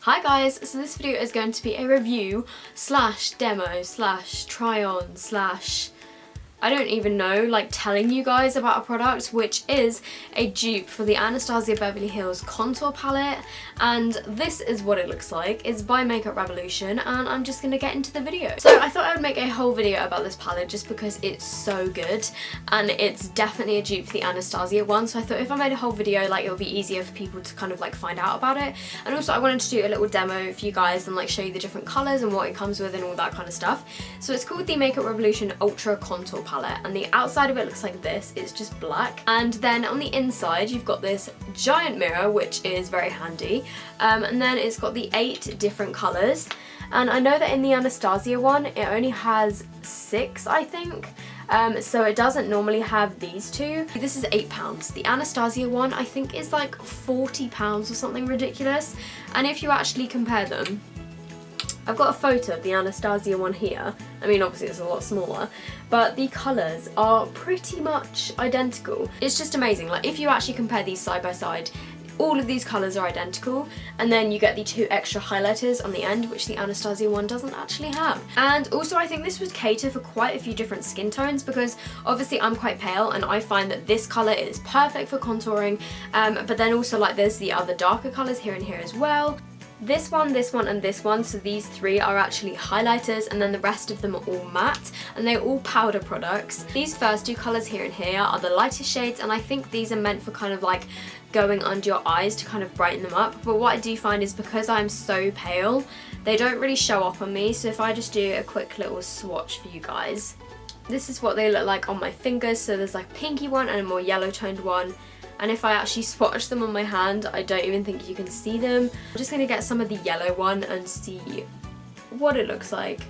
Hi guys, so this video is going to be a review slash demo slash try on slash I don't even know, like telling you guys about a product, which is a dupe for the Anastasia Beverly Hills contour palette, and this is what it looks like. It's by Makeup Revolution, and I'm just gonna get into the video. So I thought I would make a whole video about this palette just because it's so good, and it's definitely a dupe for the Anastasia one, so I thought if I made a whole video, like, it'll be easier for people to kind of like find out about it. And also I wanted to do a little demo for you guys and like show you the different colours and what it comes with and all that kind of stuff. So it's called the Makeup Revolution Ultra Contour Palette, and the outside of it looks like this. It's just black, and then on the inside you've got this giant mirror, which is very handy, and then it's got the 8 different colours. And I know that in the Anastasia one it only has 6, I think, so it doesn't normally have these two. This is £8. The Anastasia one I think is like £40 or something ridiculous, and if you actually compare them, I've got a photo of the Anastasia one here. I mean, obviously it's a lot smaller, but the colours are pretty much identical. It's just amazing. Like, if you actually compare these side by side, all of these colours are identical, and then you get the 2 extra highlighters on the end, which the Anastasia one doesn't actually have. And also I think this would cater for quite a few different skin tones, because obviously I'm quite pale and I find that this colour is perfect for contouring, but then also like there's the other darker colours here and here as well. This one, and this one, so these 3 are actually highlighters, and then the rest of them are all matte, and they're all powder products. These first 2 colours here and here are the lightest shades, and I think these are meant for kind of like going under your eyes to kind of brighten them up. But what I do find is, because I'm so pale, they don't really show up on me, so if I just do a quick little swatch for you guys, this is what they look like on my fingers. So there's like a pinky one and a more yellow toned one. And if I actually swatch them on my hand, I don't even think you can see them. I'm just going to get some of the yellow one and see what it looks like.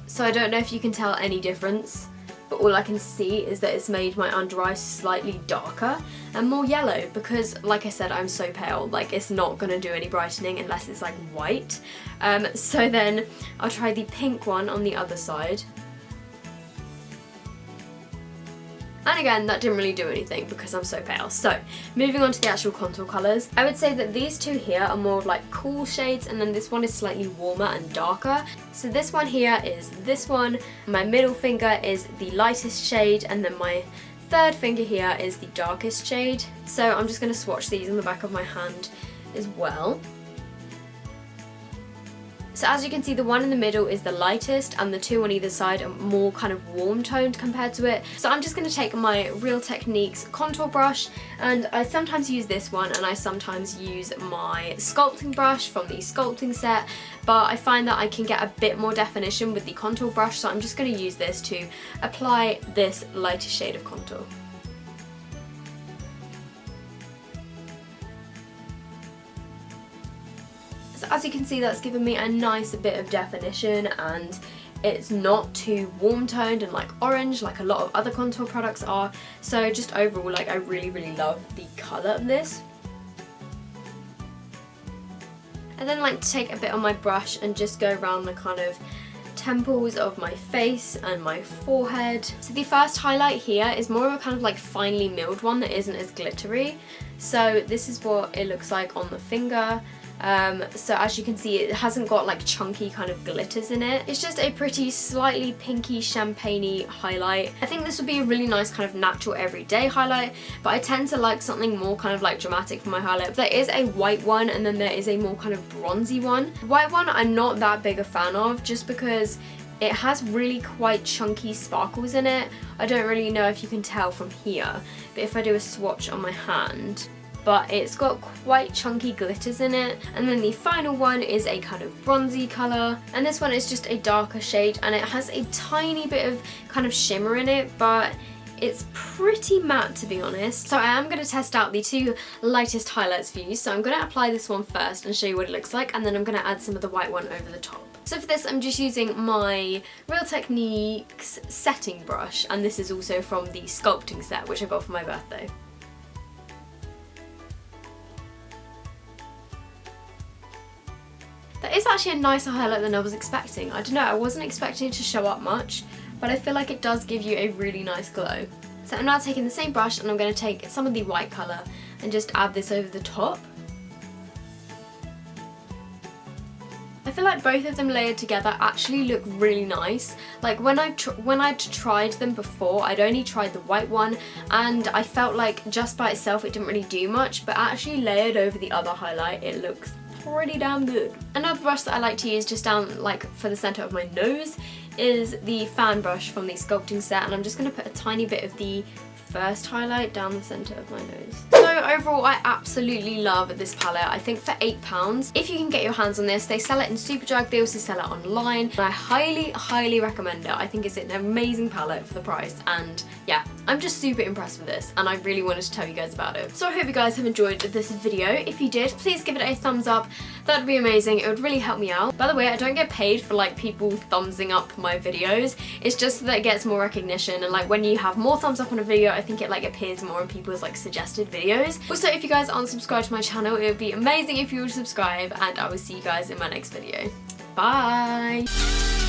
So I don't know if you can tell any difference, but all I can see is that it's made my under eye slightly darker and more yellow, because like I said, I'm so pale, like it's not going to do any brightening unless it's like white. So then I'll try the pink one on the other side. And again, that didn't really do anything because I'm so pale. So, moving on to the actual contour colours, I would say that these 2 here are more of like cool shades, and then this one is slightly warmer and darker. So this one here is this one, my middle finger is the lightest shade, and then my third finger here is the darkest shade. So I'm just going to swatch these on the back of my hand as well. So as you can see, the one in the middle is the lightest, and the 2 on either side are more kind of warm toned compared to it. So I'm just going to take my Real Techniques contour brush, and I sometimes use this one, and I sometimes use my sculpting brush from the sculpting set, but I find that I can get a bit more definition with the contour brush, so I'm just going to use this to apply this lighter shade of contour. So as you can see, that's given me a nice bit of definition, and it's not too warm toned and like orange like a lot of other contour products are. So just overall, like, I really love the colour of this. And then I like to take a bit on my brush and just go around the kind of temples of my face and my forehead. So the first highlight here is more of a kind of like finely milled one that isn't as glittery. So this is what it looks like on the finger. So as you can see, it hasn't got like chunky kind of glitters in it. It's just a pretty slightly pinky champagne-y highlight. I think this would be a really nice kind of natural everyday highlight, but I tend to like something more kind of like dramatic for my highlight. There is a white one, and then there is a more kind of bronzy one. The white one I'm not that big a fan of, just because it has really quite chunky sparkles in it. I don't really know if you can tell from here, but if I do a swatch on my hand, but it's got quite chunky glitters in it. And then the final one is a kind of bronzy colour, and this one is just a darker shade, and it has a tiny bit of kind of shimmer in it, but it's pretty matte, to be honest. So I am going to test out the 2 lightest highlights for you. So I'm going to apply this one first and show you what it looks like, and then I'm going to add some of the white one over the top. So for this, I'm just using my Real Techniques setting brush, and this is also from the sculpting set, which I got for my birthday. That is actually a nicer highlight than I was expecting. I don't know, I wasn't expecting it to show up much, but I feel like it does give you a really nice glow. So I'm now taking the same brush, and I'm going to take some of the white colour and just add this over the top. feel like both of them layered together actually look really nice. Like when I'd tried them before, I'd only tried the white one and I felt like just by itself it didn't really do much, but actually layered over the other highlight it looks pretty damn good. Another brush that I like to use just down like for the centre of my nose is the fan brush from the sculpting set, and I'm just going to put a tiny bit of the first highlight down the centre of my nose. So overall I absolutely love this palette. I think for £8, if you can get your hands on this, they sell it in Superdrug, they also sell it online, and I highly recommend it. I think it's an amazing palette for the price, and yeah, I'm just super impressed with this and I really wanted to tell you guys about it. So I hope you guys have enjoyed this video. If you did, please give it a thumbs up. That would be amazing. It would really help me out. By the way, I don't get paid for like people thumbsing up my videos. It's just so that it gets more recognition, and like when you have more thumbs up on a video, I think it like appears more in people's like suggested videos. Also, if you guys aren't subscribed to my channel, it would be amazing if you would subscribe, and I will see you guys in my next video. Bye!